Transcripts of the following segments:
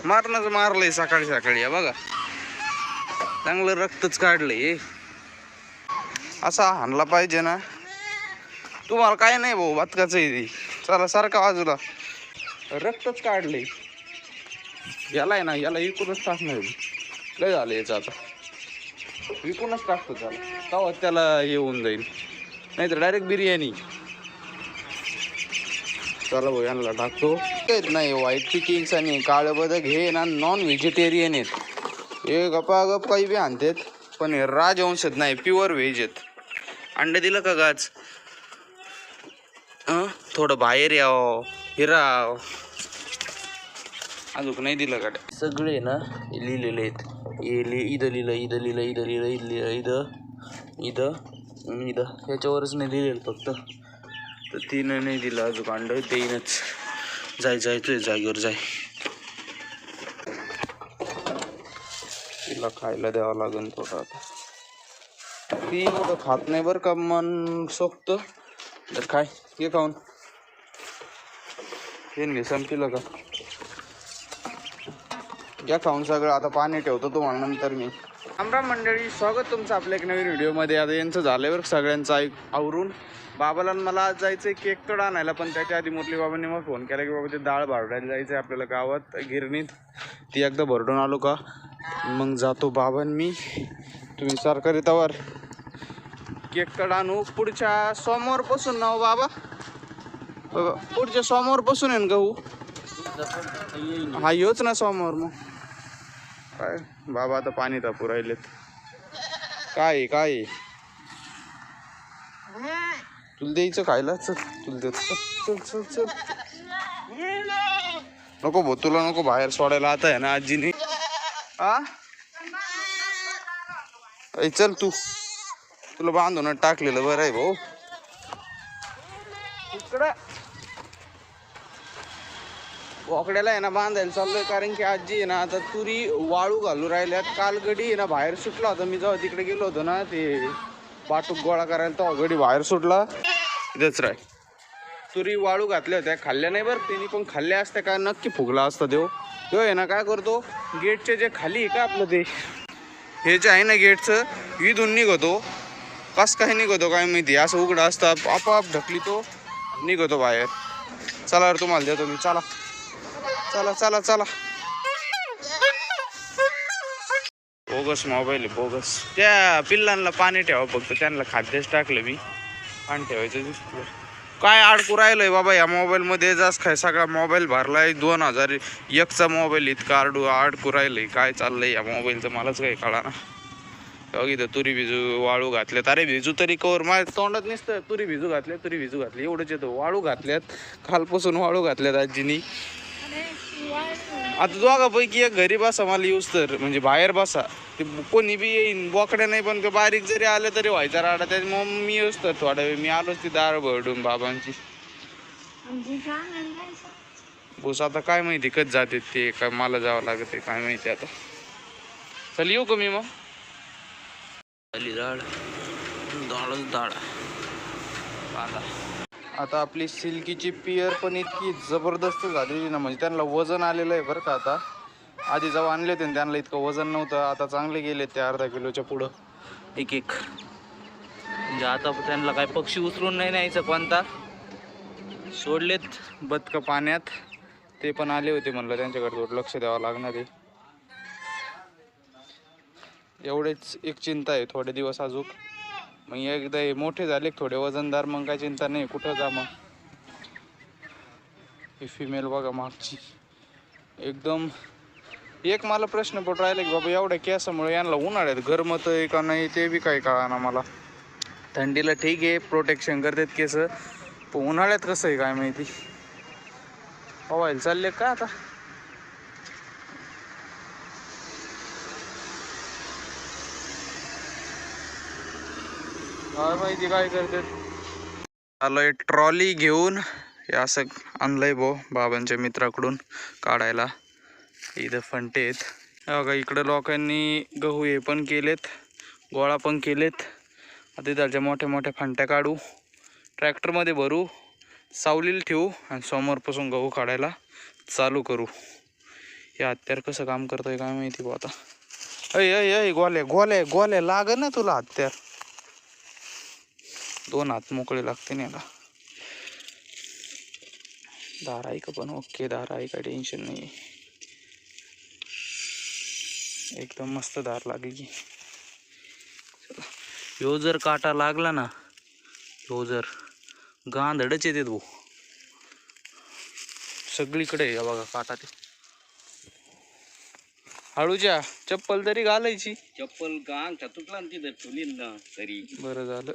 मारणच मारलंय सकाळी सकाळी बघा, चांगलं रक्तच काढलंय. असा हाणला पाहिजे ना. तुम्हाला काय नाही भाऊ, बदकाच आहे. चला सारखा बाजूला, रक्तच काढलंय. याला आहे ना, याला विकूनच टाकणार. लय झालं याचं आता, विकूनच टाकतो त्याला. तेव्हा त्याला येऊन जाईल, नाहीतर डायरेक्ट बिर्याणी. चला भाऊ यांना टाकतो. नाही व्हाईट पिकिंग्स आणि काळं बदक हे ना नॉन व्हेजिटेरियन आहेत. हे गपागप काही बी आणतात, पण हे राजवंशच नाही, प्युअर व्हेज आहेत. अंडे दिलं का गाच? थोडं बाहेर यावं, फिराव. अजून नाही दिलं का? सगळे ना लिहिलेले आहेत. इथं लिहिलं, इथं लिहिलं, इथं लिहिलं, इथं लिहिलं, इथं इथं इथं ह्याच्यावरच नाही लिहिलेलं फक्त. तर तिनं नाही दिलं अजून अंड, देईनच. जायचंय जागेवर जाय. तिला खायला द्यावं लागेल थोडं आता. ती एवढं खात नाही बरं का, मन सोपतं. तर काय हे खाऊन हे संपलं का? या खाऊन सगळं. आता पाणी ठेवतो तुम्हाला नंतर मी. रामराम मंडळी, स्वागत तुमचं आपल्या एक नवीन व्हिडिओमध्ये. आता यांचं झाल्यावर सगळ्यांचं आवरून बाबाला मला आज जायचं आहे केक तोड आणायला. पण त्याच्या आधी मुरली बाबांनी मग फोन केला की बाबा ते डाळ भारडायला जायचं आहे आपल्याला गावात गिरणीत. ती एकदा भरडून आलो का मग जातो बाबांनी मी. तुम्ही सरकारी तवर केक तोड आणू पुढच्या सोमवारपासून ना बाबा, पुढच्या सोमवारपासून आहे ना गहू. हा योच ना सोमवार. मग काय बाबा आता पाणी तापू राहिलेत. काय काय तुला द्यायचं खायला? चल तुला देत. चल चल चल. नको भाऊ, तुला नको बाहेर सोडायला. आता आहे ना आजीने. चल तू, तुला बांधून टाकलेलं बरं आहे भाऊ. इकडं बोकड्याला आहे ना बांधायला चाललोय, कारण की आजी आहे ना आता तुरी वाळू घालू राहिल्यात. काल गडी आहे ना बाहेर सुटला होता. मी जेव्हा तिकडे गेलो होतो ना ते पाटूक गोळा करायला, तेव्हा गडी बाहेर सुटला. इथंच राय. तुरी वाळू घातल्या होत्या, खाल्ल्या नाही बरं त्यांनी, पण खाल्ल्या असत्या काय नक्की फुगला असता देव. तो आहे ना काय करतो, गेटचे जे खाली आहे का आपलं ते हे जे आहे ना गेटचं, इथून निघतो. कस काय निघतो काय माहिती, असं उघडं असतं आपोआप ढकली तो निघतो बाहेर. चला तुम्हाला देतो मी. चला चला चला चला. बोगस मोबाईल आहे, बोगस. त्या पिल्लांना पाणी ठेवा फक्त, त्यांना खाद्यच टाकलं मी. पाणी ठेवायचं दिसतं. काय अडकू राहिलंय बाबा या मोबाईलमध्ये? जास्त काय सगळा मोबाईल भरलाय. 2001चा मोबाईल इतका अडकू राहिलंय. काय चाललंय या मोबाईलचं मलाच काही कळा ना. इथं तुरी भिजू वाळू घातल्यात. अरे भिजू तरी कवर माझ्या तोंडात नसतं. तुरी भिजू घातली एवढंच येतं. वाळू घातल्यात, कालपासून वाळू घातल्यात आजीनी. आता दोघापैकी एक घरी बसा मला येऊस तर, म्हणजे बाहेर बसा. ते कोणी बी येईन, बोकड्या नाही पण ते बारीक जरी आलं तरी व्हायचा राडा. त्यात मग मी येऊस तर थोडा वेळ मी आलोच ती दार भरडून बाबांची. बस आता काय माहिती कधी जाते ते, काय मला जावं लागते काय माहिती आता. चल येऊ का मी मग? आली डाळ, डाळच डाळ. आता आपली सिल्कीची पियर पण इतकी जबरदस्त झालेली ना, म्हणजे त्यांना वजन आलेलं आहे बरं का. आता आधी जेव्हा आणले होते त्यांना इतकं वजन नव्हतं. आता चांगले गेले ते अर्धा किलोच्या पुढं एक एक. म्हणजे आता त्यांना काय पक्षी उचलून नाही न्यायचं कोणता. सोडलेत बदकं पाण्यात, ते पण आले होते. म्हणलं त्यांच्याकडे थोडं लक्ष द्यावं लागणार आहे. एवढेच एक चिंता आहे, थोडे दिवस अजून. मग एकदा मोठे झाले थोडे वजनदार, मग काय चिंता नाही. कुठं जा मग. ही फिमेल बघा मागची एकदम. एक मला प्रश्न पडून राहिला की बाबा एवढ्या केसामुळे यांना उन्हाळ्यात गरमत आहे का नाही ते बी काही कळना मला. थंडीला ठीक आहे प्रोटेक्शन करतात केस, पण उन्हाळ्यात कसं आहे काय माहिती. पवायला चालले का आता? काय माहिती काय करतात. आलोय ट्रॉली घेऊन. हे असं आणलंय बाबांच्या मित्राकडून काढायला. इथं फंटे आहेत बघा. इकडं लोकांनी गहू हे पण केलेत, गोळा पण केलेत. आता त्याच्या मोठ्या मोठ्या फंट्या काढू, ट्रॅक्टरमध्ये भरू, सावलीला ठेवू आणि सोमवारपासून गहू काढायला चालू करू. हे हत्यार कसं काम करतोय काय माहिती बा आता. अय अय अय गोल्या गोल्या गोल्या लाग ना तुला हत्यार. 2 हात मोकळे लागते ना याला. धार आहे का पण ओके धार आहे काय टेन्शन नाही. एकदम मस्त धार लागली. ह्यो जर काटा लागला ना ह्यो जर गांधडच येते भाऊ सगळीकडे. बघा काटा ते. हळूच्या चप्पल तरी घालायची. चप्पल गांग तुटला तिथं ठेवली ना तरी बरं झालं.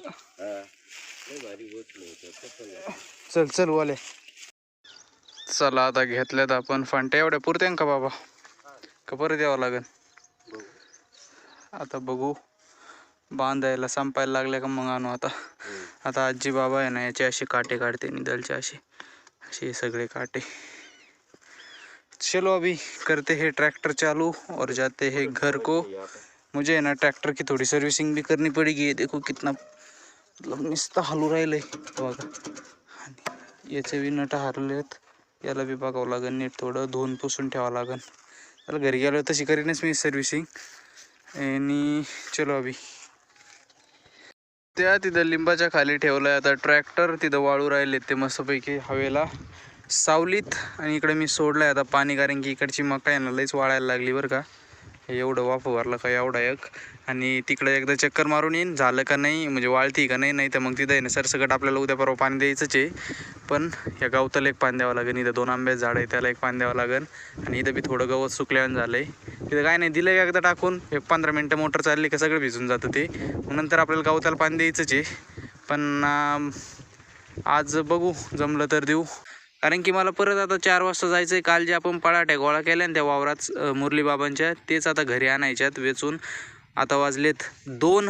भारी बसलो होतं. चल चल वाले. चला आता घेतल्यात आपण फांट्या. एवढ्या पुरत्या का बाबा का परत यावं लागेल. आता बघू बांधायला संपायला लागल्या का मग आणू. आता आता आजी बाबा आहे ना याचे असे काटे काढते निदलचे असे असे सगळे काटे. चलो अभी करते हैं ट्रैक्टर चालू और जाते हैं घर को. मुझे है ना ट्रैक्टर की थोड़ी सर्विसिंग भी करनी पड़ेगी. ये देखो कितना मतलब नुसतं हलू राहिलंय बघा. याचे बी नट हरलेत. याला बी बघावं लागेल नीट थोडं धुवून पुसून ठेवावं लागेल. त्याला घरी गेलो तशी करीनच मी सर्विसिंग. आणि चलो अभी त्या तिथं लिंबाच्या खाली ठेवलंय आता ट्रॅक्टर. तिथं वाळू राहिले ते मस्तपैकी हवेला सावलीत. आणि इकडे मी सोडलंय आता पाणी कारण की इकडची मका आहे ना लईच वाळायला लागली बरं का. एवढं वाफ भरलं का एवढा एक. आणि तिकडे एकदा चक्कर मारून येईन झालं का नाही म्हणजे वाळती का नाही. नाही तर मग तिथं आहे ना सरसकट आपल्याला उद्या परवा पाणी द्यायचंच आहे. पण या गावताला एक पाणी द्यावं लागेल. इथं 2 आंब्याचं झाड आहे त्याला एक पाणी द्यावं लागेल. आणि इथं बी थोडं गवत सुकल्यानं झालं आहे. तिथं काय नाही दिलं एकदा टाकून 15 मिनटं मोटर चालली का सगळं भिजून जातं ते. नंतर आपल्याला गावताला पाणी द्यायचंच आहे. पण आज बघू जमलं तर देऊ. कारण की मला परत आता 4 वाजता जायचं आहे. काल जे आपण पळाट्या गोळा केल्या ना त्या वावरात मुरली बाबांच्या तेच आता घरी आणायच्यात वेचून. आता वाजलेत 2.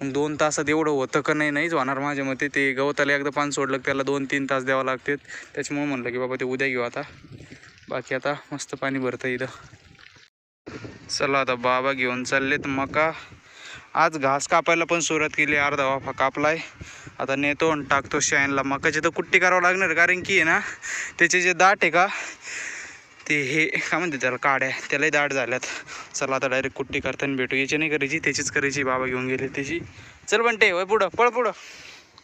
मग 2 तासात एवढं होतं का नाही नाहीच होणार माझ्या मते. ते गवताला एकदा पाणी सोडलं त्याला 2-3 तास द्यावं लागतात. त्याच्यामुळे म्हणलं की बाबा ते उद्या घेऊ आता. बाकी आता मस्त पाणी भरतं इथं. चला आता बाबा घेऊन चाललेत मका. आज घास कापायला पण सुरुवात केली. अर्धा वाफा कापलाय. आता नेतो आणि टाकतो शाईनला. मकाची तर कुट्टी करावं लागणार कारण की आहे ना त्याचे जे दाट आहे का ते हे काय म्हणते त्याला काड्या त्यालाही दाट झाल्यात. चला आता डायरेक्ट कुट्टी करताना भेटू. याची नाही करायची त्याचीच करायची. बाबा घेऊन गेले त्याची. चल बनते वय पुढं पळ पुढं.